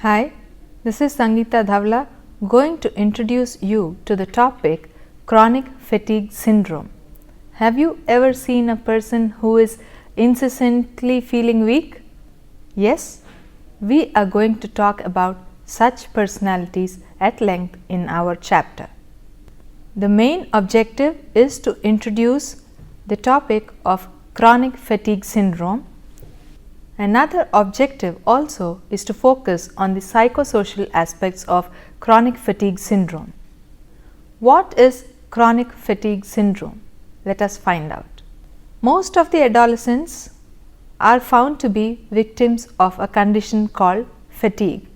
Hi, this is Sangeeta Dhavla going to introduce you to the topic chronic fatigue syndrome. Have you ever seen a person who is incessantly feeling weak? Yes, we are going to talk about such personalities at length in our chapter. The main objective is to introduce the topic of chronic fatigue syndrome. Another objective also is to focus on the psychosocial aspects of chronic fatigue syndrome. What is chronic fatigue syndrome? Let us find out. Most of the adolescents are found to be victims of a condition called fatigue.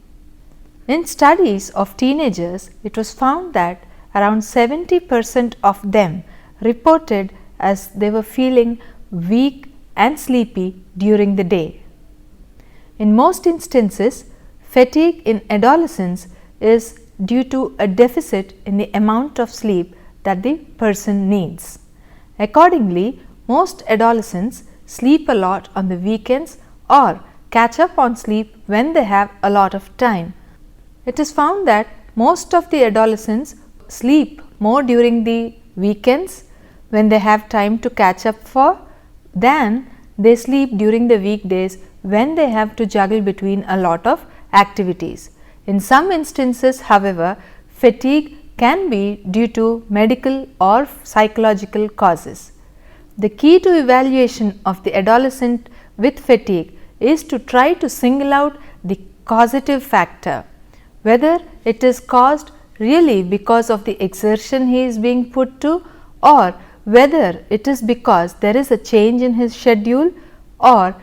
In studies of teenagers, it was found that around 70% of them reported as they were feeling weak and sleepy during the day. In most instances, fatigue in adolescence is due to a deficit in the amount of sleep that the person needs. Accordingly, most adolescents sleep a lot on the weekends or catch up on sleep when they have a lot of time. It is found that most of the adolescents sleep more during the weekends when they have time to catch up for than they sleep during the weekdays when they have to juggle between a lot of activities. In some instances, however, fatigue can be due to medical or psychological causes. The key to evaluation of the adolescent with fatigue is to try to single out the causative factor, whether it is caused really because of the exertion he is being put to, or whether it is because there is a change in his schedule, or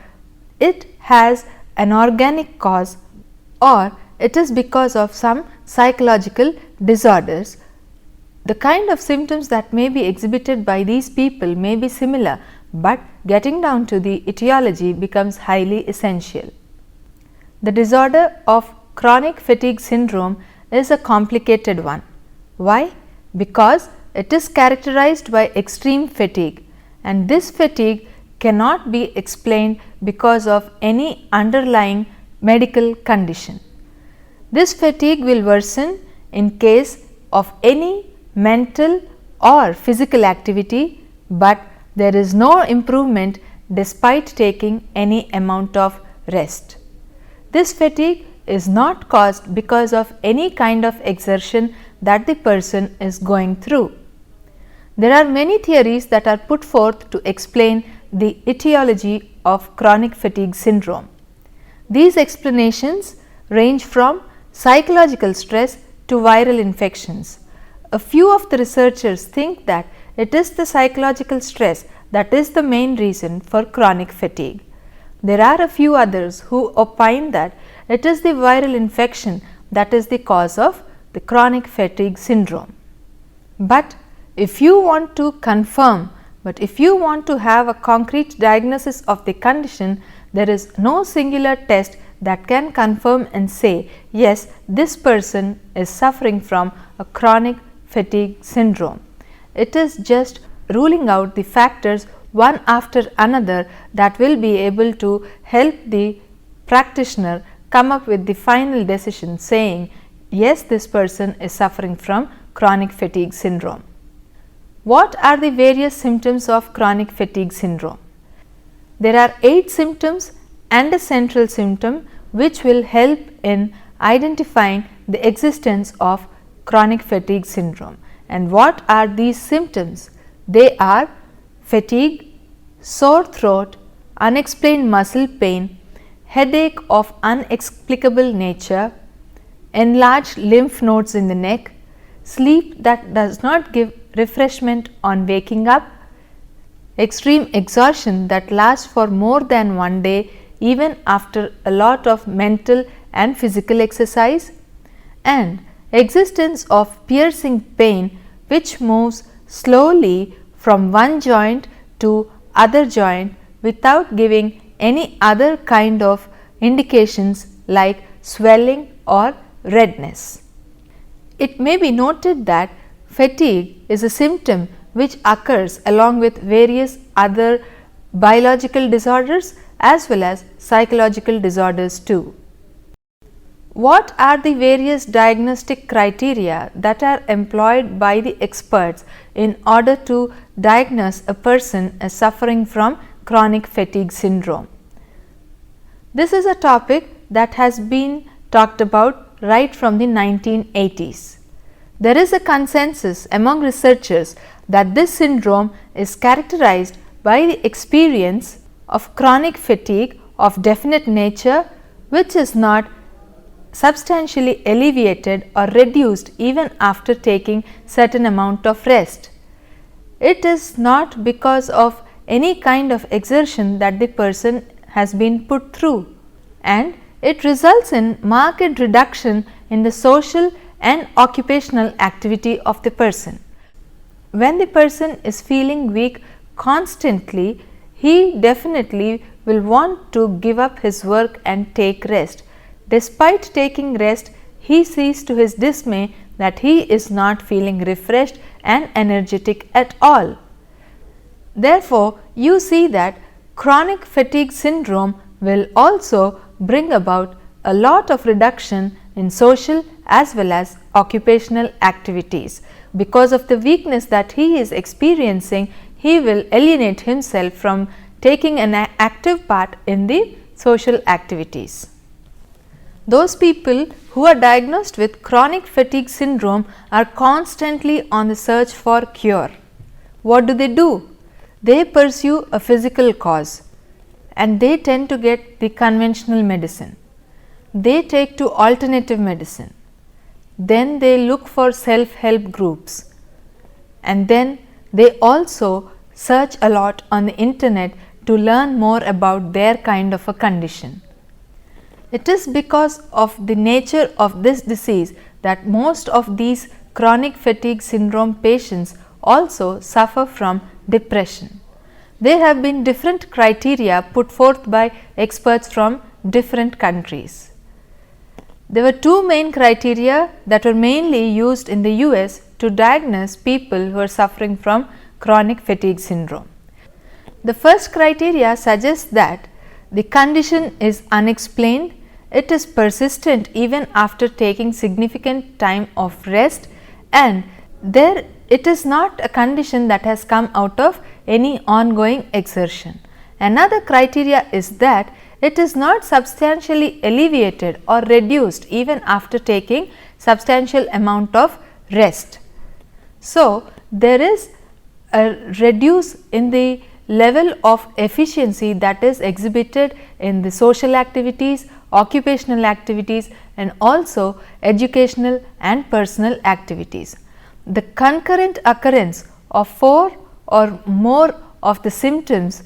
it has an organic cause, or it is because of some psychological disorders. The kind of symptoms that may be exhibited by these people may be similar, but getting down to the etiology becomes highly essential. The disorder of chronic fatigue syndrome is a complicated one. Why? Because it is characterized by extreme fatigue, and this fatigue cannot be explained because of any underlying medical condition. This fatigue will worsen in case of any mental or physical activity, but there is no improvement despite taking any amount of rest. This fatigue is not caused because of any kind of exertion that the person is going through. There are many theories that are put forth to explain the etiology of chronic fatigue syndrome. These explanations range from psychological stress to viral infections. A few of the researchers think that it is the psychological stress that is the main reason for chronic fatigue. There are a few others who opine that it is the viral infection that is the cause of the chronic fatigue syndrome. But if you want to have a concrete diagnosis of the condition, there is no singular test that can confirm and say, yes, this person is suffering from a chronic fatigue syndrome. It is just ruling out the factors one after another that will be able to help the practitioner come up with the final decision saying, yes, this person is suffering from chronic fatigue syndrome. What are the various symptoms of chronic fatigue syndrome? There are 8 symptoms and a central symptom which will help in identifying the existence of chronic fatigue syndrome. And what are these symptoms? They are fatigue, sore throat, unexplained muscle pain, headache of inexplicable nature, enlarged lymph nodes in the neck, sleep that does not give refreshment on waking up, extreme exhaustion that lasts for more than one day even after a lot of mental and physical exercise, and existence of piercing pain which moves slowly from one joint to other joint without giving any other kind of indications like swelling or redness. It may be noted that fatigue is a symptom which occurs along with various other biological disorders as well as psychological disorders too. what are the various diagnostic criteria that are employed by the experts in order to diagnose a person as suffering from chronic fatigue syndrome? This is a topic that has been talked about right from the 1980s. There is a consensus among researchers that this syndrome is characterized by the experience of chronic fatigue of definite nature, which is not substantially alleviated or reduced even after taking certain amount of rest. It is not because of any kind of exertion that the person has been put through, and it results in marked reduction in the social and occupational activity of the person. When the person is feeling weak constantly, he definitely will want to give up his work and take rest. Despite taking rest, he sees to his dismay that he is not feeling refreshed and energetic at all. Therefore, you see that chronic fatigue syndrome will also bring about a lot of reduction in social as well as occupational activities. Because of the weakness that he is experiencing, he will alienate himself from taking an active part in the social activities. Those people who are diagnosed with chronic fatigue syndrome are constantly on the search for cure. What do? They pursue a physical cause and they tend to get the conventional medicine. They take to alternative medicine. Then they look for self-help groups, and then they also search a lot on the internet to learn more about their kind of a condition. It is because of the nature of this disease that most of these chronic fatigue syndrome patients also suffer from depression. There have been different criteria put forth by experts from different countries. There were two main criteria that were mainly used in the US to diagnose people who are suffering from chronic fatigue syndrome. The first criteria suggests that the condition is unexplained, it is persistent even after taking significant time of rest, and it is not a condition that has come out of any ongoing exertion. Another criteria is that it is not substantially alleviated or reduced even after taking substantial amount of rest. So, there is a reduce in the level of efficiency that is exhibited in the social activities, occupational activities, and also educational and personal activities. The concurrent occurrence of 4 or more of the symptoms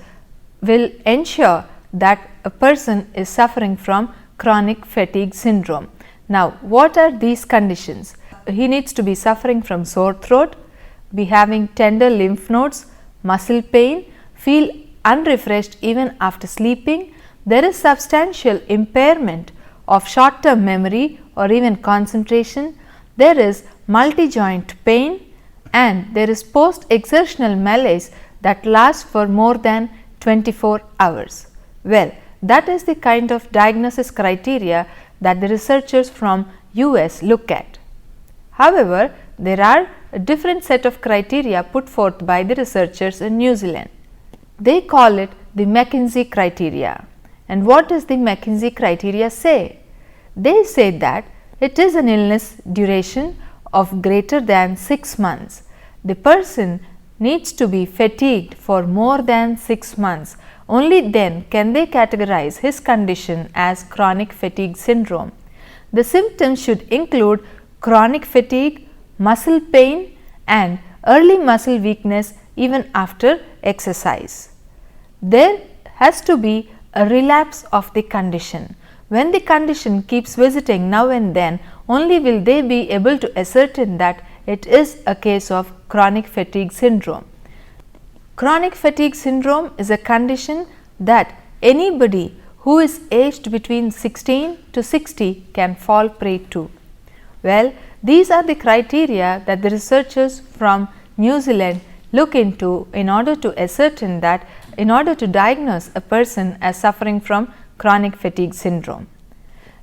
will ensure that a person is suffering from chronic fatigue syndrome. Now, what are these conditions? He needs to be suffering from sore throat, be having tender lymph nodes, muscle pain, feel unrefreshed even after sleeping. There is substantial impairment of short term memory or even concentration. There is multi-joint pain, and there is post exertional malaise that lasts for more than 24 hours. Well, that is the kind of diagnosis criteria that the researchers from US look at. However, there are a different set of criteria put forth by the researchers in New Zealand. They call it the McKinsey criteria. And what does the McKinsey criteria say? They say that it is an illness duration of greater than 6 months. The person needs to be fatigued for more than 6 months. Only then can they categorize his condition as chronic fatigue syndrome. The symptoms should include chronic fatigue, muscle pain, and early muscle weakness even after exercise. There has to be a relapse of the condition. When the condition keeps visiting now and then, only will they be able to ascertain that it is a case of chronic fatigue syndrome. Chronic fatigue syndrome is a condition that anybody who is aged between 16 to 60 can fall prey to. Well, these are the criteria that the researchers from New Zealand look into in order to ascertain that, in order to diagnose a person as suffering from chronic fatigue syndrome.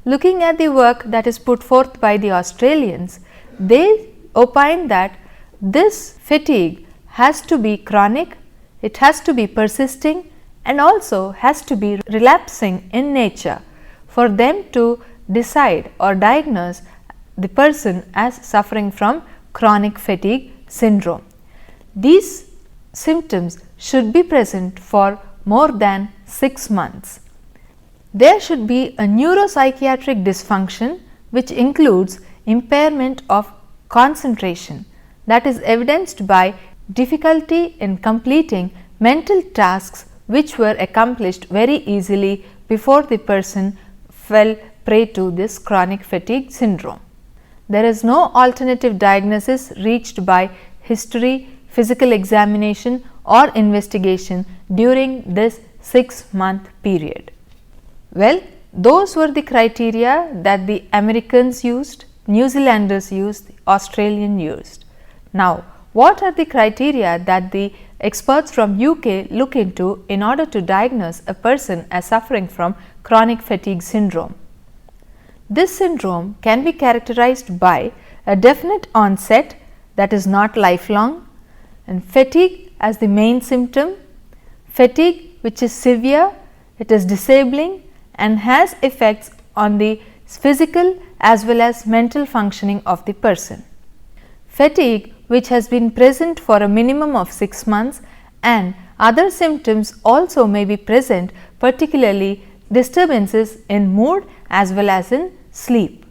looking at the work that is put forth by the Australians, they opine that this fatigue has to be chronic, it has to be persisting, and also has to be relapsing in nature for them to decide or diagnose the person as suffering from chronic fatigue syndrome. These symptoms should be present for more than 6 months. There should be a neuropsychiatric dysfunction which includes impairment of concentration, that is evidenced by difficulty in completing mental tasks which were accomplished very easily before the person fell prey to this chronic fatigue syndrome. There is no alternative diagnosis reached by history, physical examination or investigation during this 6-month period. Well, those were the criteria that the Americans used, New Zealanders used, the Australian used. Now, what are the criteria that the experts from UK look into in order to diagnose a person as suffering from chronic fatigue syndrome? This syndrome can be characterized by a definite onset that is not lifelong, and fatigue as the main symptom, fatigue which is severe, it is disabling and has effects on the physical as well as mental functioning of the person. Fatigue which has been present for a minimum of 6 months, and other symptoms also may be present, particularly disturbances in mood as well as in sleep.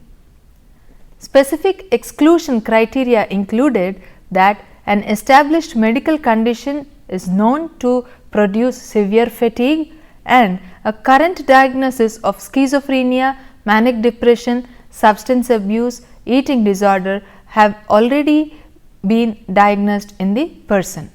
Specific exclusion criteria included that an established medical condition is known to produce severe fatigue, and a current diagnosis of schizophrenia, manic depression, substance abuse, eating disorder have already been diagnosed in the person.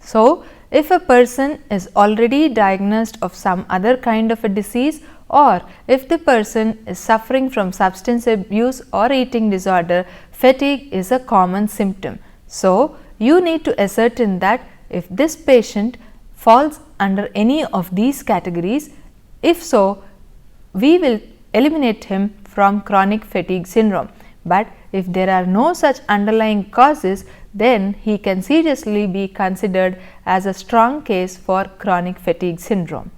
So, if a person is already diagnosed of some other kind of a disease, or if the person is suffering from substance abuse or eating disorder, fatigue is a common symptom. So, you need to ascertain that if this patient falls under any of these categories. If so, we will eliminate him from chronic fatigue syndrome. But if there are no such underlying causes, then he can seriously be considered as a strong case for chronic fatigue syndrome.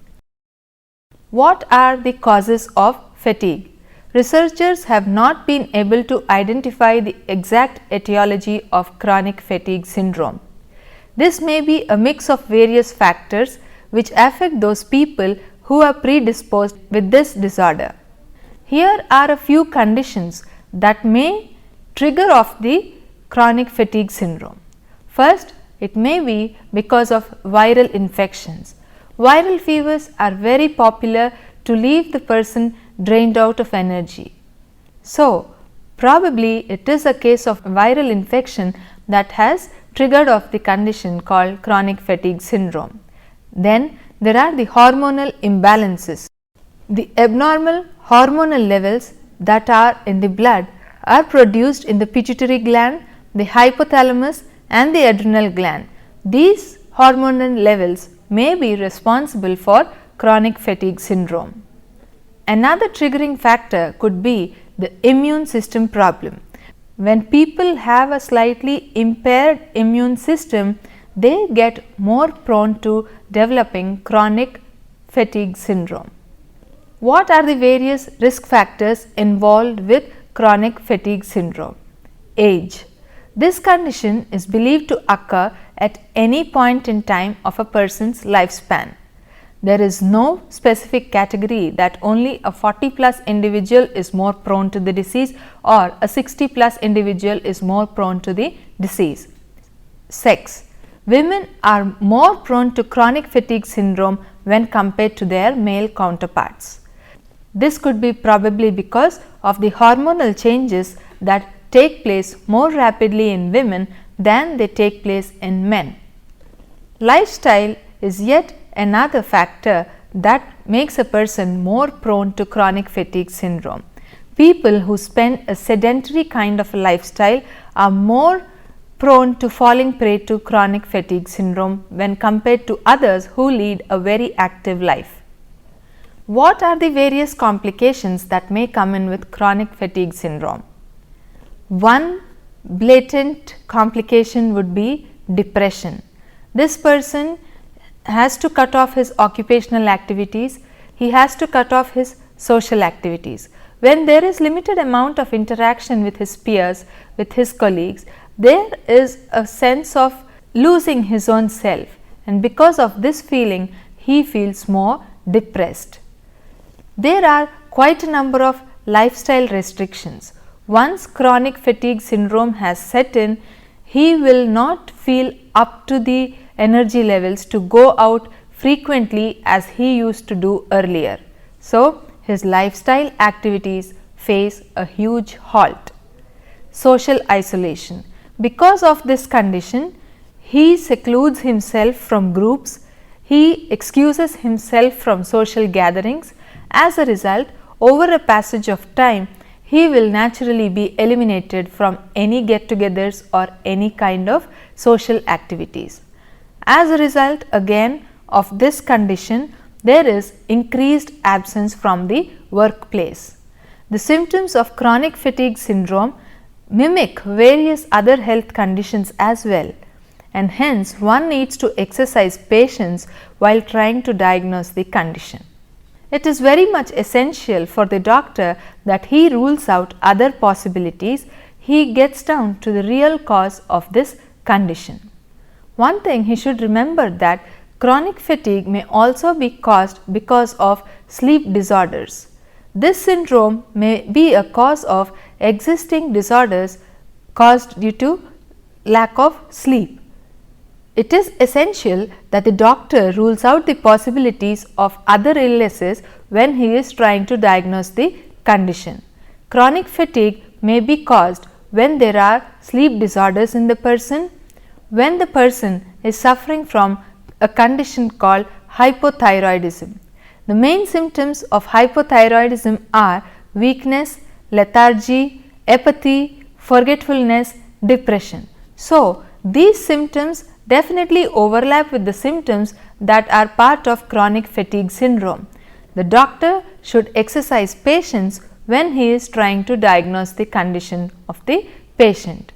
What are the causes of fatigue? Researchers have not been able to identify the exact etiology of chronic fatigue syndrome. This may be a mix of various factors which affect those people who are predisposed with this disorder. Here are a few conditions that may trigger off the chronic fatigue syndrome. First, it may be because of viral infections. Viral fevers are very popular to leave the person drained out of energy. So, probably it is a case of viral infection that has triggered off the condition called chronic fatigue syndrome. Then there are the hormonal imbalances. The abnormal hormonal levels that are in the blood are produced in the pituitary gland, the hypothalamus and the adrenal gland. These hormonal levels may be responsible for chronic fatigue syndrome. Another triggering factor could be the immune system problem. When people have a slightly impaired immune system, they get more prone to developing chronic fatigue syndrome. What are the various risk factors involved with chronic fatigue syndrome? Age. This condition is believed to occur at any point in time of a person's lifespan. There is no specific category that only a 40+ individual is more prone to the disease or a 60+ individual is more prone to the disease. Sex. Women are more prone to chronic fatigue syndrome when compared to their male counterparts. This could be probably because of the hormonal changes that take place more rapidly in women than they take place in men. Lifestyle is yet another factor that makes a person more prone to chronic fatigue syndrome. People who spend a sedentary kind of a lifestyle are more prone to falling prey to chronic fatigue syndrome when compared to others who lead a very active life. What are the various complications that may come in with chronic fatigue syndrome? One blatant complication would be depression. This person has to cut off his occupational activities, he has to cut off his social activities. When there is limited amount of interaction with his peers, with his colleagues, there is a sense of losing his own self, and because of this feeling he feels more depressed. There are quite a number of lifestyle restrictions. Once chronic fatigue syndrome has set in, he will not feel up to the energy levels to go out frequently as he used to do earlier. So, his lifestyle activities face a huge halt. Social isolation. Because of this condition, he secludes himself from groups, he excuses himself from social gatherings. As a result, over a passage of time, he will naturally be eliminated from any get-togethers or any kind of social activities. As a result again of this condition, there is increased absence from the workplace. The symptoms of chronic fatigue syndrome mimic various other health conditions as well, and hence one needs to exercise patience while trying to diagnose the condition. It is very much essential for the doctor that he rules out other possibilities, he gets down to the real cause of this condition. One thing he should remember that chronic fatigue may also be caused because of sleep disorders. This syndrome may be a cause of existing disorders caused due to lack of sleep. It is essential that the doctor rules out the possibilities of other illnesses when he is trying to diagnose the condition. Chronic fatigue may be caused when there are sleep disorders in the person, when the person is suffering from a condition called hypothyroidism. The main symptoms of hypothyroidism are weakness, lethargy, apathy, forgetfulness, depression. So, these symptoms definitely overlap with the symptoms that are part of chronic fatigue syndrome. The doctor should exercise patience when he is trying to diagnose the condition of the patient.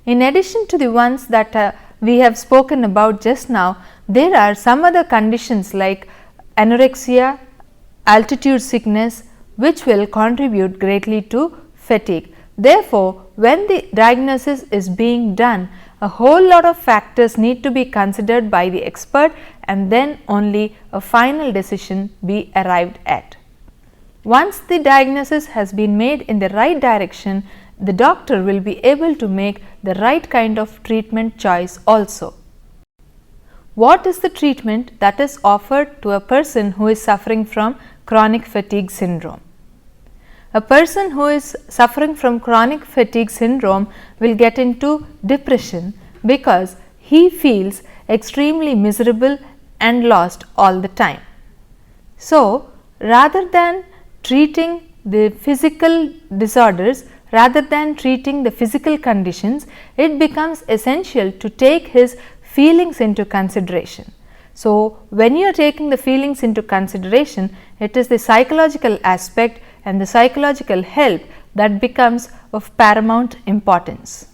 In addition to the ones that we have spoken about just now, there are some other conditions like anorexia, altitude sickness, which will contribute greatly to fatigue. Therefore, when the diagnosis is being done, a whole lot of factors need to be considered by the expert, and then only a final decision be arrived at. Once the diagnosis has been made in the right direction, the doctor will be able to make the right kind of treatment choice also. What is the treatment that is offered to a person who is suffering from chronic fatigue syndrome? A person who is suffering from chronic fatigue syndrome will get into depression because he feels extremely miserable and lost all the time. So, rather than treating the physical disorders, rather than treating the physical conditions, it becomes essential to take his feelings into consideration. So, when you are taking the feelings into consideration, it is the psychological aspect and the psychological help that becomes of paramount importance.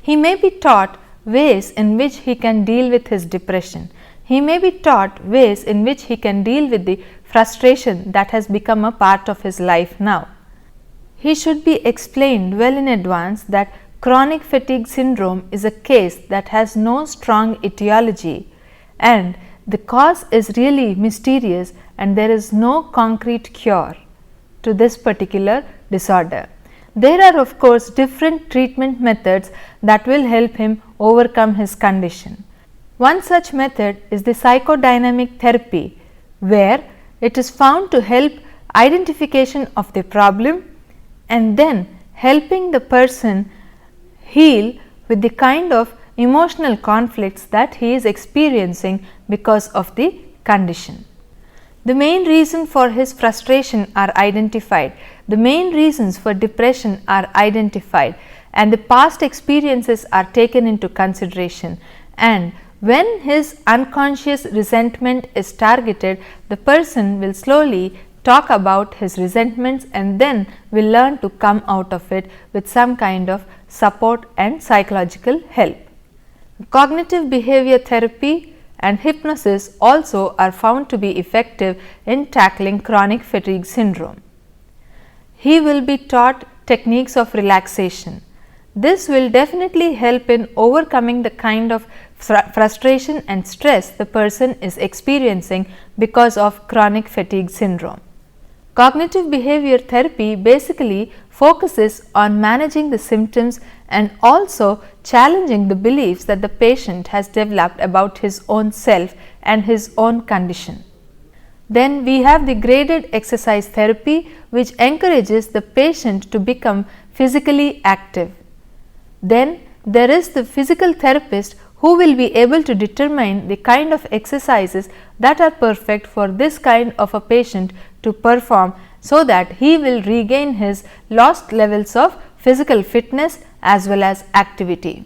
He may be taught ways in which he can deal with his depression. He may be taught ways in which he can deal with the frustration that has become a part of his life now. He should be explained well in advance that chronic fatigue syndrome is a case that has no strong etiology, and the cause is really mysterious, and there is no concrete cure to this particular disorder. There are of course different treatment methods that will help him overcome his condition. One such method is the psychodynamic therapy, where it is found to help identification of the problem and then helping the person heal with the kind of emotional conflicts that he is experiencing because of the condition. The main reason for his frustration are identified, the main reasons for depression are identified, and the past experiences are taken into consideration, and When his unconscious resentment is targeted, the person will slowly talk about his resentments and then will learn to come out of it with some kind of support and psychological help. Cognitive behavior therapy and hypnosis also are found to be effective in tackling chronic fatigue syndrome. He will be taught techniques of relaxation. This will definitely help in overcoming the kind of frustration and stress the person is experiencing because of chronic fatigue syndrome. Cognitive behavior therapy basically focuses on managing the symptoms and also challenging the beliefs that the patient has developed about his own self and his own condition. Then we have the graded exercise therapy, which encourages the patient to become physically active. Then there is the physical therapist who will be able to determine the kind of exercises that are perfect for this kind of a patient to perform, so that he will regain his lost levels of physical fitness as well as activity.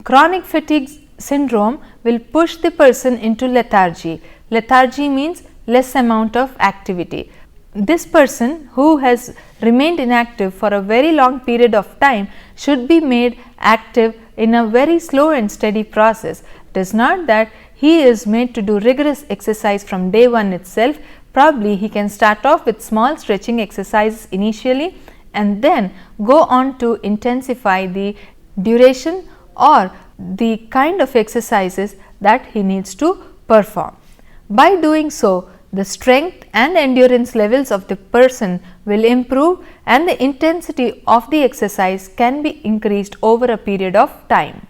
Chronic fatigue syndrome will push the person into lethargy. Lethargy means less amount of activity. This person who has remained inactive for a very long period of time should be made active in a very slow and steady process. It is not that he is made to do rigorous exercise from day one itself. Probably he can start off with small stretching exercises initially and then go on to intensify the duration or the kind of exercises that he needs to perform. By doing so, the strength and endurance levels of the person will improve and the intensity of the exercise can be increased over a period of time.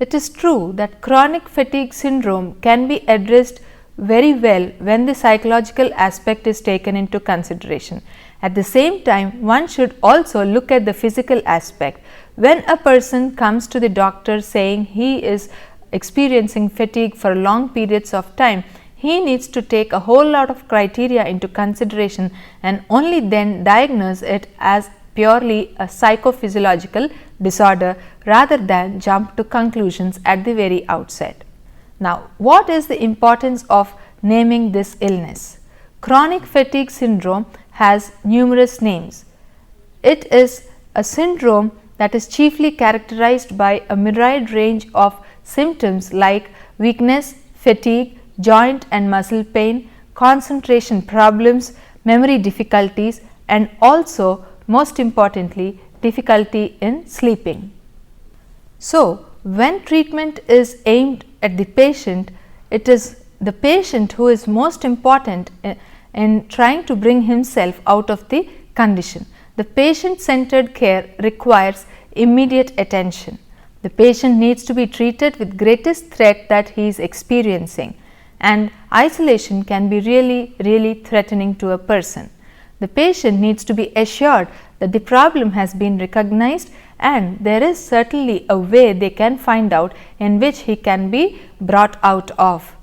It is true that chronic fatigue syndrome can be addressed very well when the psychological aspect is taken into consideration. At the same time, one should also look at the physical aspect. When a person comes to the doctor saying he is experiencing fatigue for long periods of time, he needs to take a whole lot of criteria into consideration and only then diagnose it as purely a psychophysiological disorder rather than jump to conclusions at the very outset. Now, what is the importance of naming this illness? Chronic fatigue syndrome has numerous names. It is a syndrome that is chiefly characterized by a myriad range of symptoms like weakness, fatigue, joint and muscle pain, concentration problems, memory difficulties, and also most importantly difficulty in sleeping. So, when treatment is aimed at the patient, it is the patient who is most important in trying to bring himself out of the condition. The patient-centered care requires immediate attention. The patient needs to be treated with greatest threat that he is experiencing, and isolation can be really threatening to a person. The patient needs to be assured that the problem has been recognized and there is certainly a way they can find out in which he can be brought out of.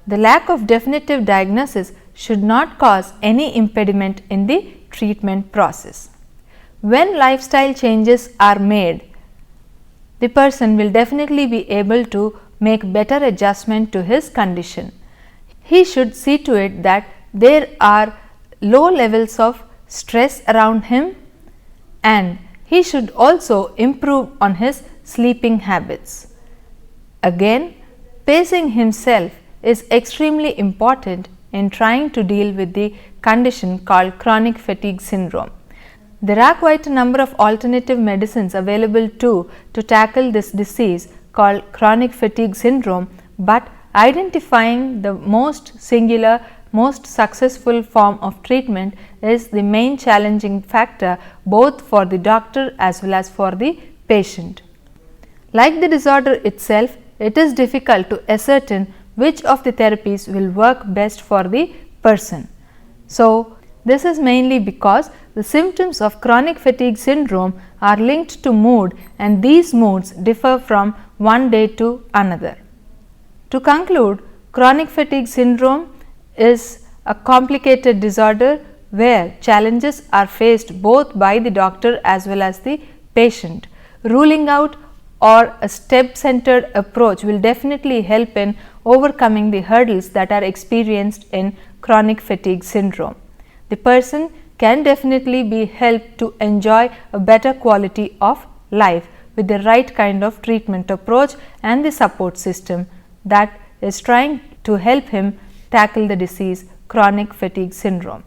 The lack of definitive diagnosis should not cause any impediment in the treatment process. When lifestyle changes are made, the person will definitely be able to make better adjustment to his condition. He should see to it that there are low levels of stress around him, and he should also improve on his sleeping habits. Again, pacing himself is extremely important in trying to deal with the condition called chronic fatigue syndrome. There are quite a number of alternative medicines available too to tackle this disease called chronic fatigue syndrome, but identifying the most singular, most successful form of treatment is the main challenging factor both for the doctor as well as for the patient. Like the disorder itself, it is difficult to ascertain which of the therapies will work best for the person. So, this is mainly because the symptoms of chronic fatigue syndrome are linked to mood, and these moods differ from one day to another. To conclude, chronic fatigue syndrome is a complicated disorder where challenges are faced both by the doctor as well as the patient. Ruling out or a step centered approach will definitely help in overcoming the hurdles that are experienced in chronic fatigue syndrome. The person can definitely be helped to enjoy a better quality of life with the right kind of treatment approach and the support system that is trying to help him tackle the disease chronic fatigue syndrome.